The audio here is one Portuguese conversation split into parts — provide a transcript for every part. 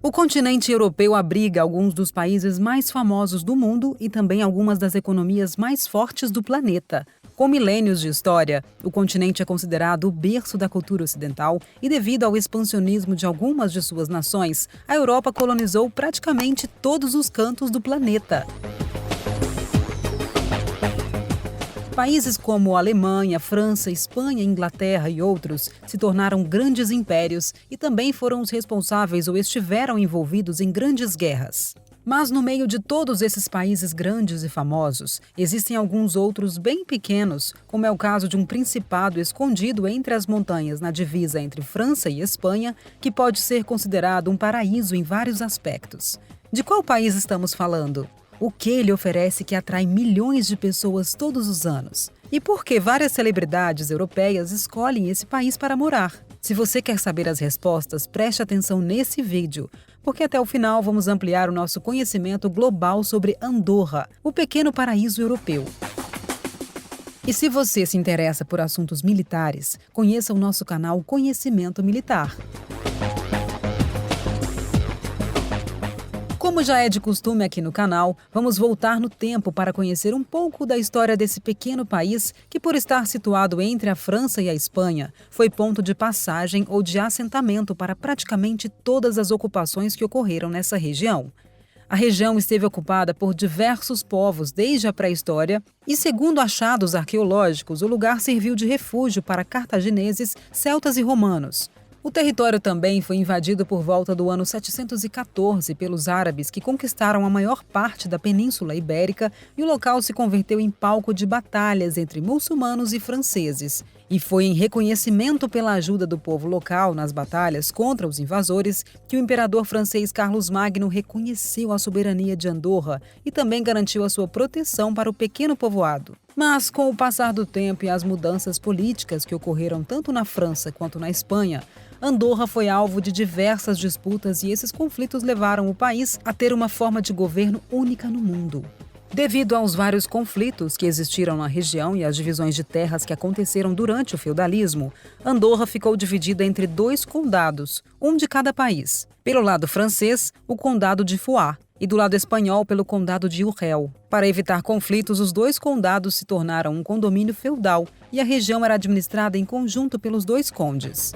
O continente europeu abriga alguns dos países mais famosos do mundo e também algumas das economias mais fortes do planeta. Com milênios de história, o continente é considerado o berço da cultura ocidental e, devido ao expansionismo de algumas de suas nações, a Europa colonizou praticamente todos os cantos do planeta. Países como Alemanha, França, Espanha, Inglaterra e outros se tornaram grandes impérios e também foram os responsáveis ou estiveram envolvidos em grandes guerras. Mas no meio de todos esses países grandes e famosos, existem alguns outros bem pequenos, como é o caso de um principado escondido entre as montanhas na divisa entre França e Espanha, que pode ser considerado um paraíso em vários aspectos. De qual país estamos falando? O que ele oferece que atrai milhões de pessoas todos os anos? E por que várias celebridades europeias escolhem esse país para morar? Se você quer saber as respostas, preste atenção nesse vídeo, porque até o final vamos ampliar o nosso conhecimento global sobre Andorra, o pequeno paraíso europeu. E se você se interessa por assuntos militares, conheça o nosso canal Conhecimento Militar. Como já é de costume aqui no canal, vamos voltar no tempo para conhecer um pouco da história desse pequeno país que, por estar situado entre a França e a Espanha, foi ponto de passagem ou de assentamento para praticamente todas as ocupações que ocorreram nessa região. A região esteve ocupada por diversos povos desde a pré-história e, segundo achados arqueológicos, o lugar serviu de refúgio para cartagineses, celtas e romanos. O território também foi invadido por volta do ano 714 pelos árabes, que conquistaram a maior parte da Península Ibérica, e o local se converteu em palco de batalhas entre muçulmanos e franceses. E foi em reconhecimento pela ajuda do povo local nas batalhas contra os invasores que o imperador francês Carlos Magno reconheceu a soberania de Andorra e também garantiu a sua proteção para o pequeno povoado. Mas, com o passar do tempo e as mudanças políticas que ocorreram tanto na França quanto na Espanha, Andorra foi alvo de diversas disputas e esses conflitos levaram o país a ter uma forma de governo única no mundo. Devido aos vários conflitos que existiram na região e às divisões de terras que aconteceram durante o feudalismo, Andorra ficou dividida entre 2 condados, um de cada país. Pelo lado francês, o condado de Foix, e do lado espanhol pelo condado de Urgel. Para evitar conflitos, os 2 condados se tornaram um condomínio feudal e a região era administrada em conjunto pelos 2 condes.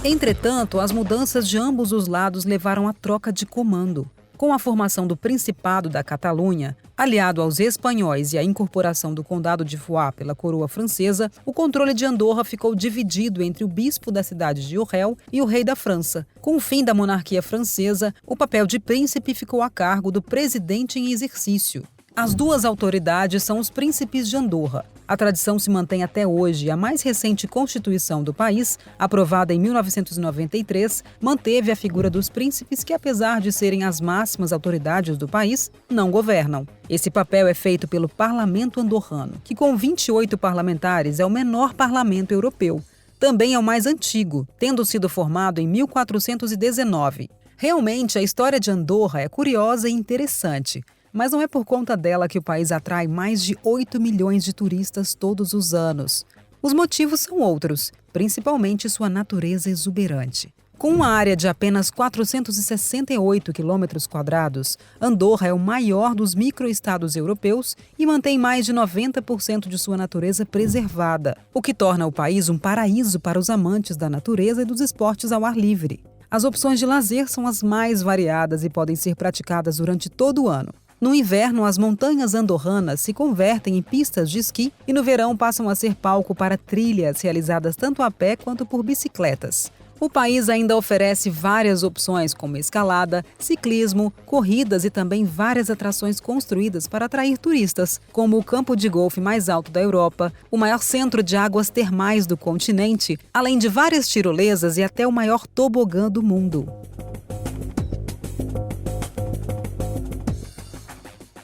Entretanto, as mudanças de ambos os lados levaram à troca de comando. Com a formação do Principado da Catalunha, aliado aos espanhóis e a incorporação do Condado de Foix pela coroa francesa, o controle de Andorra ficou dividido entre o bispo da cidade de Urgel e o rei da França. Com o fim da monarquia francesa, o papel de príncipe ficou a cargo do presidente em exercício. As 2 autoridades são os príncipes de Andorra. A tradição se mantém até hoje e a mais recente Constituição do país, aprovada em 1993, manteve a figura dos príncipes que, apesar de serem as máximas autoridades do país, não governam. Esse papel é feito pelo Parlamento andorrano, que com 28 parlamentares é o menor parlamento europeu. Também é o mais antigo, tendo sido formado em 1419. Realmente, a história de Andorra é curiosa e interessante. Mas não é por conta dela que o país atrai mais de 8 milhões de turistas todos os anos. Os motivos são outros, principalmente sua natureza exuberante. Com uma área de apenas 468 km², Andorra é o maior dos microestados europeus e mantém mais de 90% de sua natureza preservada, o que torna o país um paraíso para os amantes da natureza e dos esportes ao ar livre. As opções de lazer são as mais variadas e podem ser praticadas durante todo o ano. No inverno, as montanhas andorranas se convertem em pistas de esqui e no verão passam a ser palco para trilhas realizadas tanto a pé quanto por bicicletas. O país ainda oferece várias opções como escalada, ciclismo, corridas e também várias atrações construídas para atrair turistas, como o campo de golfe mais alto da Europa, o maior centro de águas termais do continente, além de várias tirolesas e até o maior tobogã do mundo.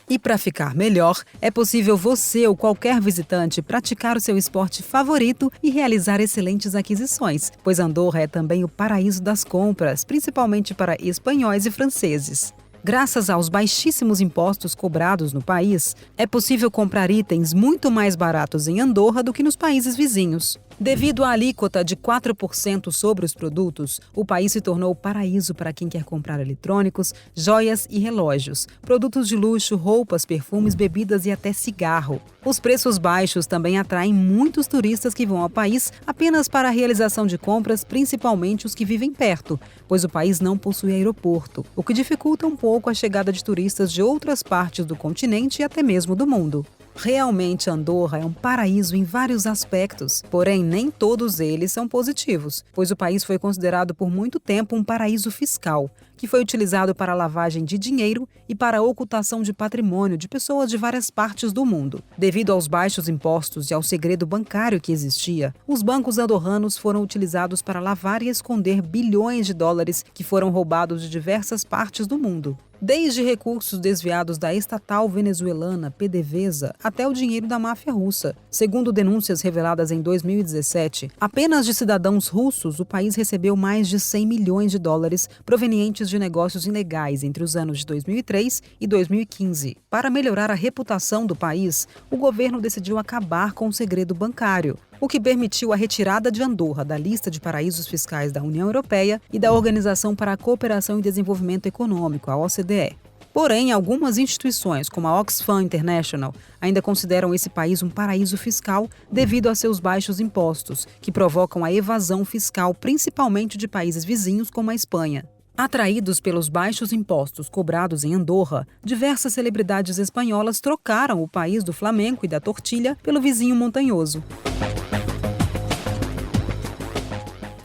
E para ficar melhor, é possível você ou qualquer visitante praticar o seu esporte favorito e realizar excelentes aquisições, pois Andorra é também o paraíso das compras, principalmente para espanhóis e franceses. Graças aos baixíssimos impostos cobrados no país, é possível comprar itens muito mais baratos em Andorra do que nos países vizinhos. Devido à alíquota de 4% sobre os produtos, o país se tornou o paraíso para quem quer comprar eletrônicos, joias e relógios, produtos de luxo, roupas, perfumes, bebidas e até cigarro. Os preços baixos também atraem muitos turistas que vão ao país apenas para a realização de compras, principalmente os que vivem perto, pois o país não possui aeroporto, o que dificulta um pouco a chegada de turistas de outras partes do continente e até mesmo do mundo. Realmente, Andorra é um paraíso em vários aspectos, porém nem todos eles são positivos, pois o país foi considerado por muito tempo um paraíso fiscal, que foi utilizado para a lavagem de dinheiro e para a ocultação de patrimônio de pessoas de várias partes do mundo. Devido aos baixos impostos e ao segredo bancário que existia, os bancos andorranos foram utilizados para lavar e esconder bilhões de dólares que foram roubados de diversas partes do mundo. Desde recursos desviados da estatal venezuelana PDVSA até o dinheiro da máfia russa. Segundo denúncias reveladas em 2017, apenas de cidadãos russos o país recebeu mais de 100 milhões de dólares provenientes de negócios ilegais entre os anos de 2003 e 2015. Para melhorar a reputação do país, o governo decidiu acabar com o segredo bancário, o que permitiu a retirada de Andorra da lista de paraísos fiscais da União Europeia e da Organização para a Cooperação e Desenvolvimento Econômico, a OCDE. Porém, algumas instituições, como a Oxfam International, ainda consideram esse país um paraíso fiscal devido a seus baixos impostos, que provocam a evasão fiscal principalmente de países vizinhos como a Espanha. Atraídos pelos baixos impostos cobrados em Andorra, diversas celebridades espanholas trocaram o país do flamenco e da tortilha pelo vizinho montanhoso.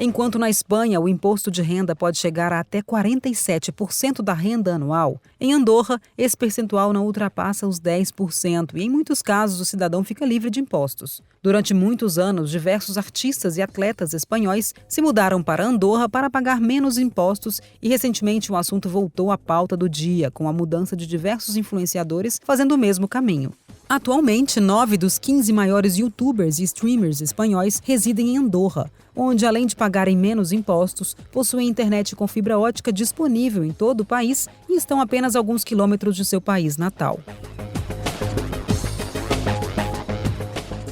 Enquanto na Espanha o imposto de renda pode chegar a até 47% da renda anual, em Andorra esse percentual não ultrapassa os 10% e em muitos casos o cidadão fica livre de impostos. Durante muitos anos, diversos artistas e atletas espanhóis se mudaram para Andorra para pagar menos impostos e recentemente o assunto voltou à pauta do dia, com a mudança de diversos influenciadores fazendo o mesmo caminho. Atualmente, 9 dos 15 maiores youtubers e streamers espanhóis residem em Andorra, onde, além de pagarem menos impostos, possuem internet com fibra ótica disponível em todo o país e estão a apenas alguns quilômetros de seu país natal.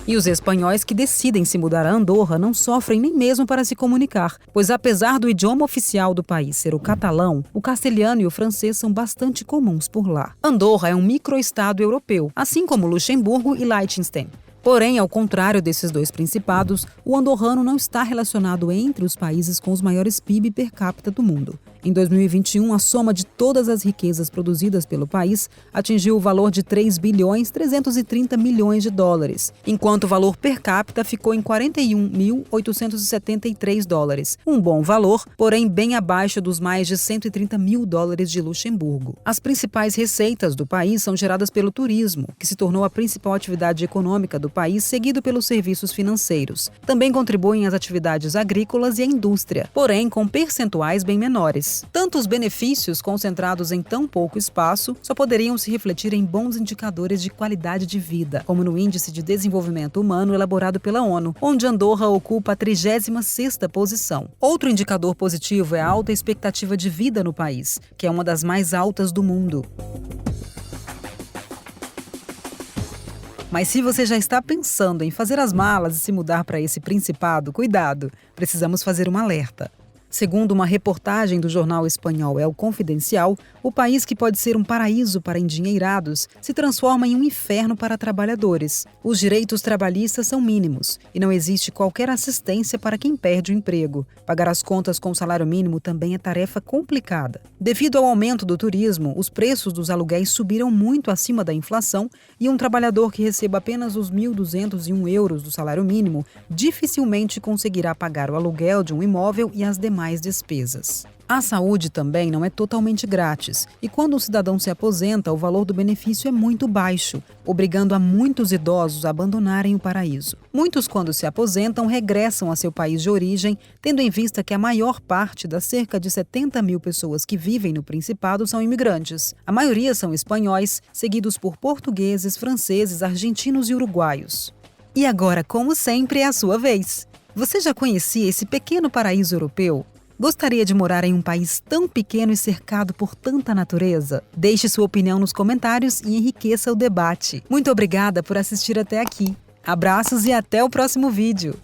E os espanhóis que decidem se mudar a Andorra não sofrem nem mesmo para se comunicar, pois apesar do idioma oficial do país ser o catalão, o castelhano e o francês são bastante comuns por lá. Andorra é um microestado europeu, assim como Luxemburgo e Liechtenstein. Porém, ao contrário desses dois principados, o andorrano não está relacionado entre os países com os maiores PIB per capita do mundo. Em 2021, a soma de todas as riquezas produzidas pelo país atingiu o valor de 3 bilhões 330 milhões de dólares, enquanto o valor per capita ficou em 41.873 dólares, um bom valor, porém bem abaixo dos mais de 130 mil dólares de Luxemburgo. As principais receitas do país são geradas pelo turismo, que se tornou a principal atividade econômica do país, seguido pelos serviços financeiros. Também contribuem as atividades agrícolas e a indústria, porém com percentuais bem menores. Tanto os benefícios concentrados em tão pouco espaço só poderiam se refletir em bons indicadores de qualidade de vida, como no Índice de Desenvolvimento Humano elaborado pela ONU, onde Andorra ocupa a 36ª posição. Outro indicador positivo é a alta expectativa de vida no país, que é uma das mais altas do mundo. Mas se você já está pensando em fazer as malas e se mudar para esse principado, cuidado, precisamos fazer um alerta. Segundo uma reportagem do jornal espanhol El Confidencial, o país que pode ser um paraíso para endinheirados se transforma em um inferno para trabalhadores. Os direitos trabalhistas são mínimos e não existe qualquer assistência para quem perde o emprego. Pagar as contas com o salário mínimo também é tarefa complicada. Devido ao aumento do turismo, os preços dos aluguéis subiram muito acima da inflação e um trabalhador que receba apenas os 1.201 euros do salário mínimo dificilmente conseguirá pagar o aluguel de um imóvel e as demais despesas. A saúde também não é totalmente grátis e quando um cidadão se aposenta, o valor do benefício é muito baixo, obrigando a muitos idosos a abandonarem o paraíso. Muitos, quando se aposentam, regressam a seu país de origem, tendo em vista que a maior parte das cerca de 70 mil pessoas que vivem no Principado são imigrantes. A maioria são espanhóis, seguidos por portugueses, franceses, argentinos e uruguaios. E agora, como sempre, é a sua vez. Você já conhecia esse pequeno paraíso europeu? Gostaria de morar em um país tão pequeno e cercado por tanta natureza? Deixe sua opinião nos comentários e enriqueça o debate. Muito obrigada por assistir até aqui. Abraços e até o próximo vídeo!